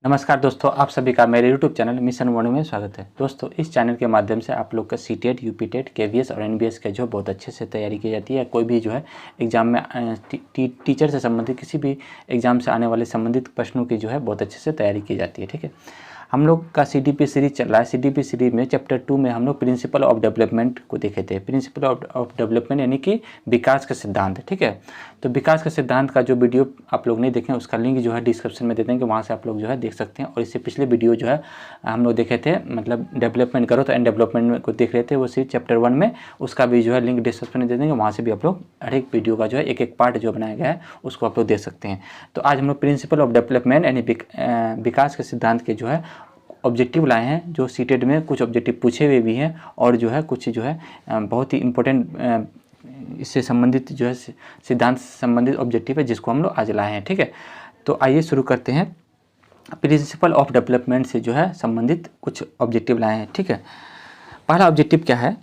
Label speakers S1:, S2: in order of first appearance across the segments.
S1: नमस्कार दोस्तों, आप सभी का मेरे YouTube चैनल मिशन मॉर्निंग में स्वागत है। दोस्तों, इस चैनल के माध्यम से आप लोग का सीटेट, यूपीटेट, केवीएस और एनबीएस का जो बहुत अच्छे से तैयारी की जाती है। कोई भी जो है एग्जाम में टीचर से संबंधित किसी भी एग्जाम से आने वाले संबंधित प्रश्नों की जो है बहुत अच्छे से तैयारी की जाती है। ठीक है, हम लोग का सीडीपी सीरीज चल रहा है। सीडीपी सीरीज में चैप्टर 2 में हम लोग प्रिंसिपल ऑफ डेवलपमेंट को देखे थे। प्रिंसिपल ऑफ डेवलपमेंट यानी कि विकास का सिद्धांत। ठीक है, तो विकास का सिद्धांत का जो वीडियो आप लोग नहीं देखें उसका लिंक जो है डिस्क्रिप्शन में दे देंगे, वहाँ से आप लोग जो है देख सकते हैं। और इससे पिछले वीडियो जो है हम लोग देखे थे, मतलब डेवलपमेंट करो तो एंड डेवलपमेंट को देख रहे थे, वो सीरीज चैप्टर 1 में, उसका भी जो है लिंक डिस्क्रिप्शन में दे देंगे। वहाँ से भी आप लोग हर एक वीडियो का जो है एक एक पार्ट जो बनाया गया है उसको आप लोग देख सकते हैं। तो आज हम लोग प्रिंसिपल ऑफ डेवलपमेंट यानी विकास के सिद्धांत के जो है ऑब्जेक्टिव लाए हैं, जो सीटेट में कुछ ऑब्जेक्टिव पूछे हुए भी हैं और जो है कुछ जो है बहुत ही इम्पोर्टेंट इससे संबंधित जो है सिद्धांत संबंधित ऑब्जेक्टिव है, जिसको हम लोग आज लाए हैं। ठीक है, तो आइए शुरू करते हैं। प्रिंसिपल ऑफ डेवलपमेंट से जो है संबंधित कुछ ऑब्जेक्टिव लाए हैं। ठीक है, पहला ऑब्जेक्टिव क्या है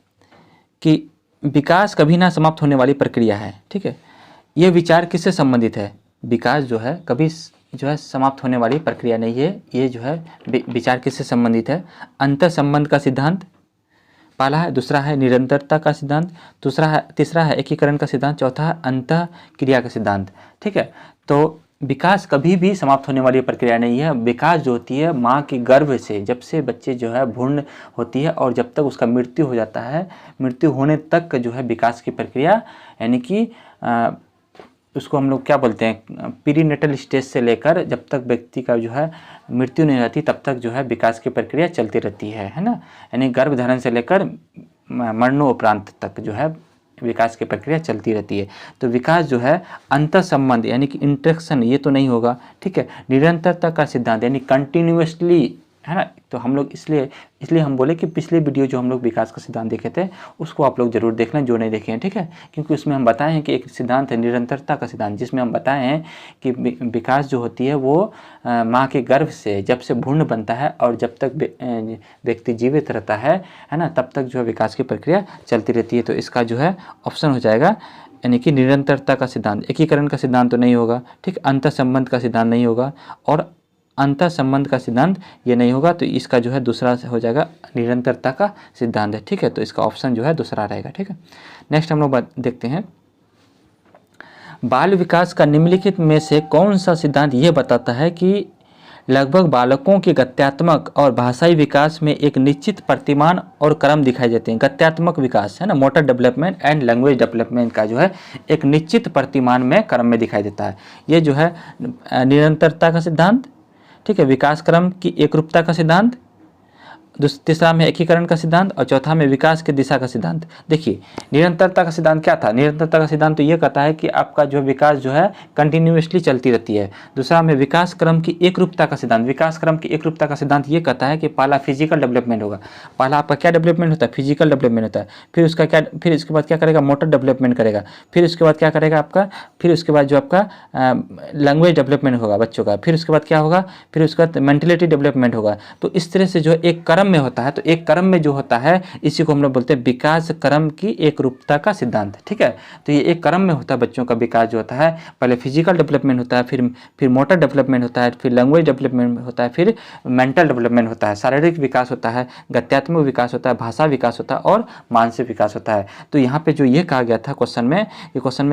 S1: कि विकास कभी ना समाप्त होने वाली प्रक्रिया है। ठीक है, ये विचार किससे संबंधित है? विकास जो है कभी जो है समाप्त होने वाली प्रक्रिया नहीं है। ये जो है विचार किससे संबंधित है? अंतर संबंध का सिद्धांत पहला है, दूसरा है निरंतरता का सिद्धांत, तीसरा है एकीकरण का सिद्धांत, चौथा है अंतः क्रिया का सिद्धांत। ठीक है, तो विकास कभी भी समाप्त होने वाली प्रक्रिया नहीं है। विकास जो होती है माँ के गर्भ से, जब से बच्चे जो है भ्रूण होती है और जब तक उसका मृत्यु हो जाता है, मृत्यु होने तक जो है विकास की प्रक्रिया, यानी कि उसको हम लोग क्या बोलते हैं, पीरीनेटल स्टेज से लेकर जब तक व्यक्ति का जो है मृत्यु नहीं रहती तब तक जो है विकास की प्रक्रिया चलती रहती है ना। यानी गर्भधारण से लेकर मरणोपरांत तक जो है विकास की प्रक्रिया चलती रहती है। तो विकास जो है अंतर संबंध यानी कि इंटरेक्शन ये तो नहीं होगा। ठीक है, निरंतरता का सिद्धांत यानी कंटिन्यूसली, है ना। तो हम लोग इसलिए हम बोले कि पिछले वीडियो जो हम लोग विकास का सिद्धांत देखे थे उसको आप लोग जरूर देखना जो नहीं देखे हैं। ठीक है, क्योंकि उसमें हम बताए हैं कि एक सिद्धांत है निरंतरता का सिद्धांत, जिसमें हम बताए हैं कि विकास जो होती है वो माँ के गर्भ से जब से भ्रूण बनता है और जब तक व्यक्ति जीवित रहता है ना, तब तक जो है विकास की प्रक्रिया चलती रहती है। तो इसका जो है ऑप्शन हो जाएगा यानी कि निरंतरता का सिद्धांत। एकीकरण का सिद्धांत तो नहीं होगा। ठीक, अंतर संबंध का सिद्धांत नहीं होगा और अंतर संबंध का सिद्धांत ये नहीं होगा। तो इसका जो है दूसरा हो जाएगा निरंतरता का सिद्धांत है। ठीक है, तो इसका ऑप्शन जो है दूसरा रहेगा। ठीक है, नेक्स्ट हम लोग देखते हैं, बाल विकास का निम्नलिखित में से कौन सा सिद्धांत ये बताता है कि लगभग बालकों के गत्यात्मक और भाषाई विकास में एक निश्चित प्रतिमान और क्रम दिखाई देते हैं। गत्यात्मक विकास है ना, motor development and language development का जो है एक निश्चित प्रतिमान में क्रम में दिखाई देता है। ये जो है निरंतरता का सिद्धांत। ठीक है, विकास क्रम की एकरूपता का सिद्धांत, तीसरा में एकीकरण का सिद्धांत और चौथा में विकास की दिशा का सिद्धांत। देखिए, निरंतरता का सिद्धांत क्या था? निरंतरता का सिद्धांत तो ये कहता है कि आपका जो विकास जो है कंटिन्यूसली चलती रहती है। दूसरा में विकास क्रम की एकरूपता का सिद्धांत। विकास क्रम की एकरूपता का सिद्धांत ये कहता है कि पहला फिजिकल डेवलपमेंट होगा। पहला आपका क्या डेवलपमेंट होता है? फिजिकल डेवलपमेंट होता है। फिर इसके बाद क्या करेगा? मोटर डेवलपमेंट करेगा। फिर उसके बाद क्या करेगा आपका? फिर उसके बाद जो आपका लैंग्वेज डेवलपमेंट होगा बच्चों का। फिर उसके बाद क्या होगा? फिर उसके बाद मेंटलिटी डेवलपमेंट होगा। तो इस तरह से जो एक क्रम में होता है। तो एक क्रम में जो होता है इसी को हम लोग बोलते हैं विकास क्रम की एकरूपता का सिद्धांत। ठीक है, तो ये एक क्रम में होता है बच्चों का विकास जो होता है। पहले फिजिकल डेवलपमेंट होता है, फिर मोटर डेवलपमेंट होता है, फिर लैंग्वेज डेवलपमेंट होता है, फिर मेंटल डेवलपमेंट होता है, शारीरिक विकास होता है, गत्यात्मक विकास होता है, भाषा विकास होता है और मानसिक विकास होता है। तो यहाँ पे जो ये कहा गया था क्वेश्चन में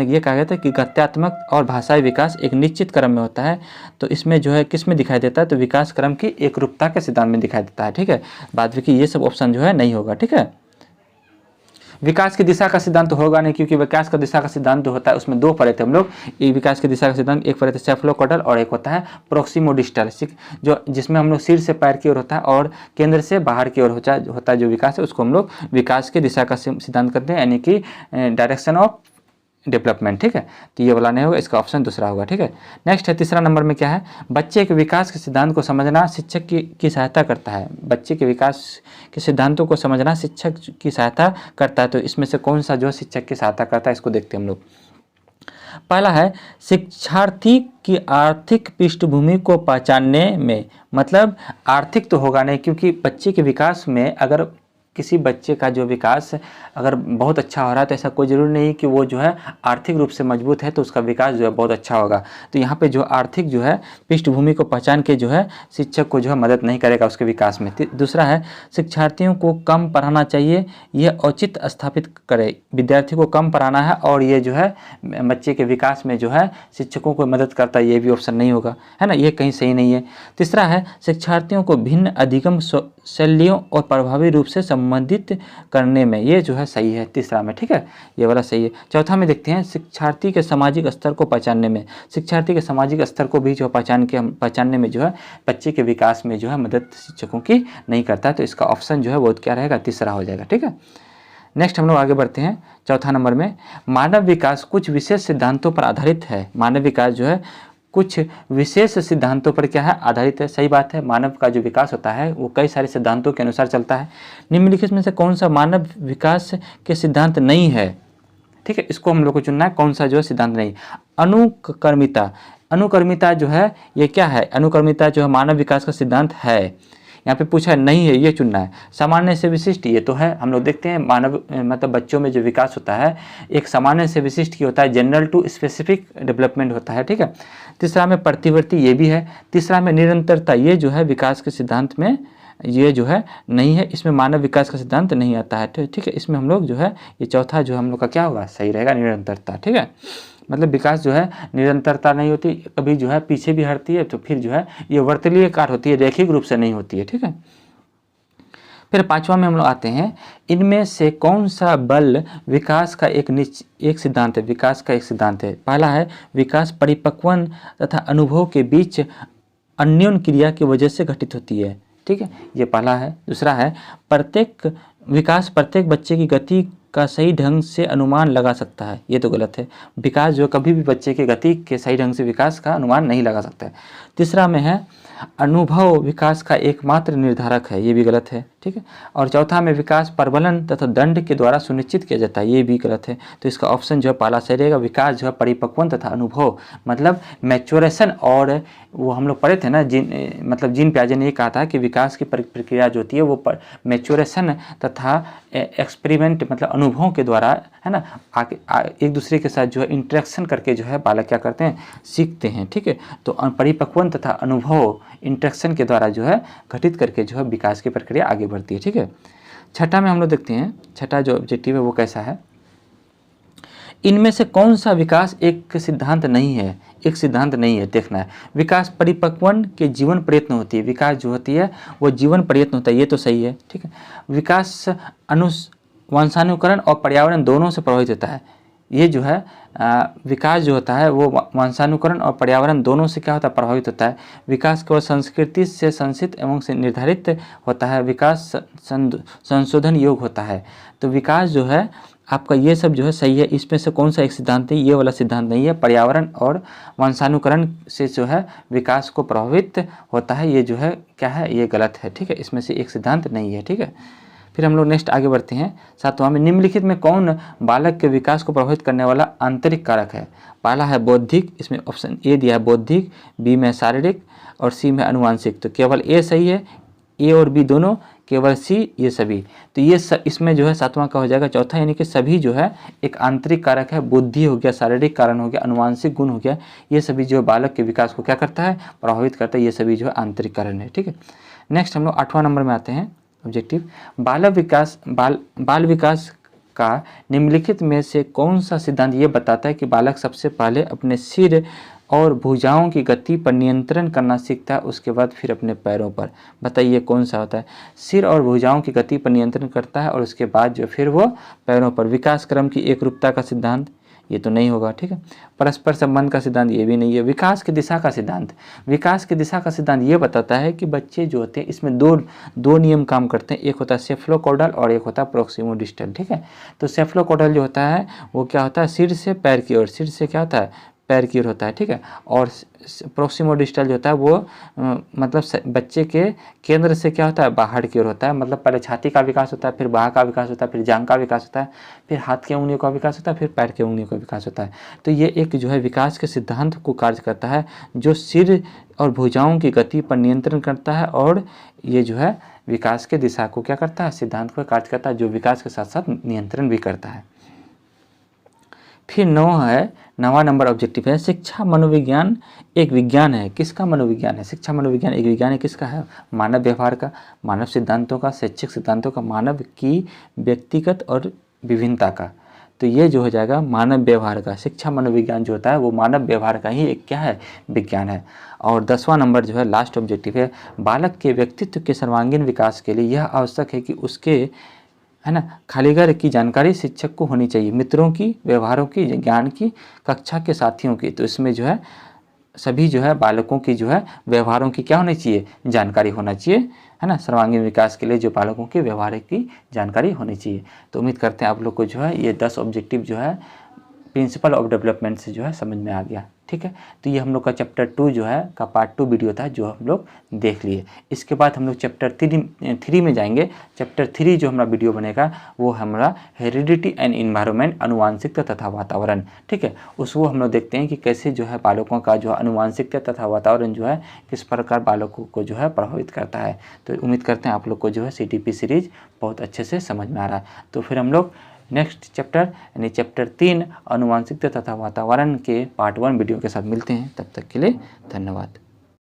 S1: ये कहा गया था कि गत्यात्मक और भाषाई विकास एक निश्चित क्रम में होता है। तो इसमें जो है किस में दिखाई देता है? तो विकास क्रम की एकरूपता के सिद्धांत में दिखाई देता है। ठीक है, बाद में कि ये सब ऑप्शन जो है नहीं होगा। ठीक है, विकास की दिशा का सिद्धांत तो होगा नहीं, क्योंकि विकास का दिशा का सिद्धांत जो होता है उसमें दो पढ़े थे हम लोग। विकास की दिशा का सिद्धांत एक पढ़े थे सेफलोकॉडल और एक होता है प्रोक्सिमोडिस्टल, जो जिसमें हम लोग सिर से पैर की ओर होता है और केंद्र से बाहर की ओर होता है जो विकास है उसको हम लोग विकास की दिशा का सिद्धांत करते हैं, यानी कि डायरेक्शन ऑफ डेवलपमेंट। ठीक है, तो ये वाला नहीं होगा, इसका ऑप्शन दूसरा होगा। ठीक है, नेक्स्ट है तीसरा नंबर में क्या है? बच्चे के विकास के सिद्धांत को समझना शिक्षक की सहायता करता है। बच्चे के विकास के सिद्धांतों को समझना शिक्षक की सहायता करता है। तो इसमें से कौन सा जो शिक्षक की सहायता करता है इसको देखते हैं हम लोग। पहला है शिक्षार्थी की आर्थिक पृष्ठभूमि को पहचानने में, मतलब आर्थिक तो होगा नहीं, क्योंकि बच्चे के विकास में अगर किसी बच्चे का जो विकास अगर बहुत अच्छा हो रहा है तो ऐसा कोई ज़रूरी नहीं कि वो जो है आर्थिक रूप से मजबूत है तो उसका विकास जो है बहुत अच्छा होगा। तो यहाँ पे जो आर्थिक जो है पृष्ठभूमि को पहचान के जो है शिक्षक को जो है मदद नहीं करेगा उसके विकास में। दूसरा है शिक्षार्थियों को कम पढ़ाना चाहिए, यह औचित्य स्थापित करे। विद्यार्थी को कम पढ़ाना है और ये जो है बच्चे के विकास में जो है शिक्षकों को मदद करता है, ये भी ऑप्शन नहीं होगा, है ना, ये कहीं सही नहीं है। तीसरा है शिक्षार्थियों को भिन्न अधिगम शैलियों और प्रभावी रूप से संबंधित करने में, ये जो है सही है तीसरा में, ठीक है, ये वाला सही है। चौथा में देखते हैं शिक्षार्थी के सामाजिक स्तर को पहचानने में, शिक्षार्थी के सामाजिक स्तर को भी जो पहचानने में जो है बच्चे के विकास में जो है मदद शिक्षकों की नहीं करता है। तो इसका ऑप्शन जो है वो क्या रहेगा, तीसरा हो जाएगा, ठीक है। नेक्स्ट हम लोग आगे बढ़ते हैं चौथा नंबर में, मानव विकास कुछ विशेष सिद्धांतों पर आधारित है। मानव विकास जो है कुछ विशेष सिद्धांतों पर क्या है, आधारित है। सही बात है, मानव का जो विकास होता है वो कई सारे सिद्धांतों के अनुसार चलता है। निम्नलिखित में से कौन सा मानव विकास के सिद्धांत नहीं है, ठीक है, इसको हम लोग को चुनना है, कौन सा जो है सिद्धांत नहीं। अनुकर्मिता, अनुकर्मिता जो है ये क्या है, अनुकर्मिता जो है मानव विकास का सिद्धांत है, यहाँ पे पूछा है नहीं है, ये चुनना है। सामान्य से विशिष्ट, ये तो है, हम लोग देखते हैं मानव मतलब बच्चों में जो विकास होता है एक सामान्य से विशिष्ट की होता है, जनरल टू स्पेसिफिक डेवलपमेंट होता है, ठीक है। तीसरा में प्रतिवर्ती, ये भी है। तीसरा में निरंतरता, ये जो है विकास के सिद्धांत में ये जो है नहीं है, इसमें मानव विकास का सिद्धांत नहीं आता है, ठीक है। इसमें हम लोग जो है ये चौथा जो हम लोग का क्या होगा, सही रहेगा, निरंतरता, ठीक है। मतलब विकास जो है निरंतरता नहीं होती, कभी जो है पीछे भी हटती है, तो फिर जो है ये वर्तलीय कार होती है, रैखिक रूप से नहीं होती है, ठीक है। फिर पांचवा में हम लोग आते हैं, इनमें से कौन सा बल विकास का एक सिद्धांत है, विकास का एक सिद्धांत है। पहला है विकास परिपक्वन तथा अनुभव के बीच अन्योन्य क्रिया की वजह से घटित होती है, ठीक है, ये पहला है। दूसरा है विकास प्रत्येक बच्चे की गति का सही ढंग से अनुमान लगा सकता है, ये तो गलत है। विकास जो कभी भी बच्चे के गति के सही ढंग से विकास का अनुमान नहीं लगा सकता है। तीसरा में है अनुभव विकास का एकमात्र निर्धारक है, ये भी गलत है, ठीक है। और चौथा में विकास प्रबलन तथा दंड के द्वारा सुनिश्चित किया जाता है, ये भी गलत है। तो इसका ऑप्शन जो है पहला सही रहेगा, विकास जो है परिपक्वन तथा अनुभव मतलब मैच्योरेशन, और वो हम लोग पढ़े थे ना जीन पियाजे ने ये कहा था कि विकास की प्रक्रिया जो होती है वो मैच्योरेशन तथा एक्सपेरिमेंट मतलब अनुभवों के द्वारा, है ना, एक दूसरे के साथ जो है इंटरेक्शन करके जो है बालक क्या करते हैं, सीखते हैं, ठीक है। तो परिपक्वन तथा अनुभव इंटरेक्शन के द्वारा जो है घटित करके जो है विकास की प्रक्रिया आगे बढ़ती है, ठीक है। छठा में हम लोग देखते हैं, छठा जो ऑब्जेक्टिव है वो कैसा है, इनमें से कौन सा विकास एक सिद्धांत नहीं है, एक सिद्धांत नहीं है, देखना है। विकास परिपक्वन के जीवन प्रयत्न होती है, विकास जो होती है वो जीवन प्रयत्न होता है, ये तो सही है, ठीक है। विकास वंशानुकरण और पर्यावरण दोनों से प्रभावित होता है, ये जो है विकास जो होता है वो वंशानुकरण और पर्यावरण दोनों से क्या होता है, प्रभावित होता है। विकास केवल संस्कृति से संसित एवं से निर्धारित होता है, विकास संशोधन योग होता है। तो विकास जो है आपका ये सब जो है सही है, इसमें से कौन सा एक सिद्धांत है, ये वाला सिद्धांत नहीं है। पर्यावरण और वंशानुकरण से जो है विकास को प्रभावित होता है, ये जो है क्या है, ये गलत है, ठीक है, इसमें से एक सिद्धांत नहीं है, ठीक है। फिर हम लोग नेक्स्ट आगे बढ़ते हैं, सातवां में निम्नलिखित में कौन बालक के विकास को प्रभावित करने वाला आंतरिक कारक है। पहला है बौद्धिक, इसमें ऑप्शन ए दिया है बौद्धिक, बी में शारीरिक और सी में अनुवांशिक। तो केवल ए सही है, ए और बी दोनों, केवल सी ये सभी। तो ये इसमें जो है सातवां का हो जाएगा चौथा, यानी कि सभी जो है एक आंतरिक कारक है, बुद्धि हो गया, शारीरिक कारण हो गया, अनुवांशिक गुण हो गया, ये सभी जो बालक के विकास को क्या करता है, प्रभावित करता है, ये सभी जो है आंतरिक कारण है, ठीक है। नेक्स्ट हम लोग 8वां नंबर में आते हैं ऑब्जेक्टिव, बाल विकास का निम्नलिखित में से कौन सा सिद्धांत ये बताता है कि बालक सबसे पहले अपने सिर और भुजाओं की गति पर नियंत्रण करना सीखता है, उसके बाद फिर अपने पैरों पर। बताइए कौन सा होता है, सिर और भुजाओं की गति पर नियंत्रण करता है और उसके बाद जो फिर वो पैरों पर। विकास क्रम की एकरूपता का सिद्धांत, ये तो नहीं होगा, ठीक है। परस्पर संबंध का सिद्धांत, ये भी नहीं है। विकास की दिशा का सिद्धांत, विकास की दिशा का सिद्धांत ये बताता है कि बच्चे जो होते हैं इसमें दो नियम काम करते हैं, एक होता है सेफ्लोकॉडल और एक होता है प्रोक्सिमोडिस्टल, ठीक है। तो सेफ्लोकॉडल जो होता है वो क्या होता है, सिर से पैर की ओर, सिर से क्या होता है पैर की ओर होता है, ठीक है। और प्रोक्सिमो डिस्टल जो होता है वो मतलब बच्चे के केंद्र से क्या होता है, बाहर की ओर होता है। मतलब पहले छाती का विकास होता है, फिर बाह का विकास होता है, फिर जांघ का विकास होता है, फिर हाथ की उंगलियों का विकास होता है, फिर पैर की उंगलियों का विकास होता है। तो ये एक जो है विकास के सिद्धांत को कार्य करता है, जो सिर और भुजाओं की गति पर नियंत्रण करता है, और ये जो है विकास के दिशा को क्या करता है, सिद्धांत को कार्य करता है, जो विकास के साथ साथ नियंत्रण भी करता है। फिर 9वां नंबर ऑब्जेक्टिव है, शिक्षा मनोविज्ञान एक विज्ञान है। किसका मनोविज्ञान है? शिक्षा मनोविज्ञान एक विज्ञान है, किसका है? मानव व्यवहार का, मानव सिद्धांतों का, शैक्षिक सिद्धांतों का, मानव की व्यक्तिगत और विभिन्नता का। तो ये जो हो जाएगा मानव व्यवहार का। शिक्षा मनोविज्ञान जो होता है वो मानव व्यवहार का ही एक क्या है, विज्ञान है। और 10वां नंबर जो है लास्ट ऑब्जेक्टिव है, बालक के व्यक्तित्व के सर्वांगीण विकास के लिए यह आवश्यक है कि उसके, है ना, खालीगर की जानकारी शिक्षक को होनी चाहिए, मित्रों की, व्यवहारों की, ज्ञान की, कक्षा के साथियों की। तो इसमें जो है सभी जो है बालकों की जो है व्यवहारों की क्या होनी चाहिए, जानकारी होना चाहिए, है ना। सर्वांगीण विकास के लिए जो बालकों की व्यवहार की जानकारी होनी चाहिए। तो उम्मीद करते हैं आप लोग को जो है ये 10 ऑब्जेक्टिव जो है प्रिंसिपल ऑफ डेवलपमेंट से जो है समझ में आ गया, ठीक है। तो ये हम लोग का चैप्टर 2 जो है का पार्ट 2 वीडियो था जो हम लोग देख लिए। इसके बाद हम लोग चैप्टर 3 में जाएंगे। चैप्टर 3 जो हमारा वीडियो बनेगा वो हमारा हेरिडिटी एंड इन्वायरमेंट, अनुवांशिकता तथा वातावरण, ठीक है। उसको हम लोग देखते हैं कि कैसे जो है बालकों का जो अनुवांशिकता तथा वातावरण जो है किस प्रकार बालकों को जो है प्रभावित करता है। तो उम्मीद करते हैं आप लोग को जो है CTP सीरीज बहुत अच्छे से समझ में आ रहा है। तो फिर हम लोग नेक्स्ट चैप्टर यानी चैप्टर 3 अनुवांशिकता तथा वातावरण के पार्ट 1 वीडियो के साथ मिलते हैं। तब तक के लिए धन्यवाद।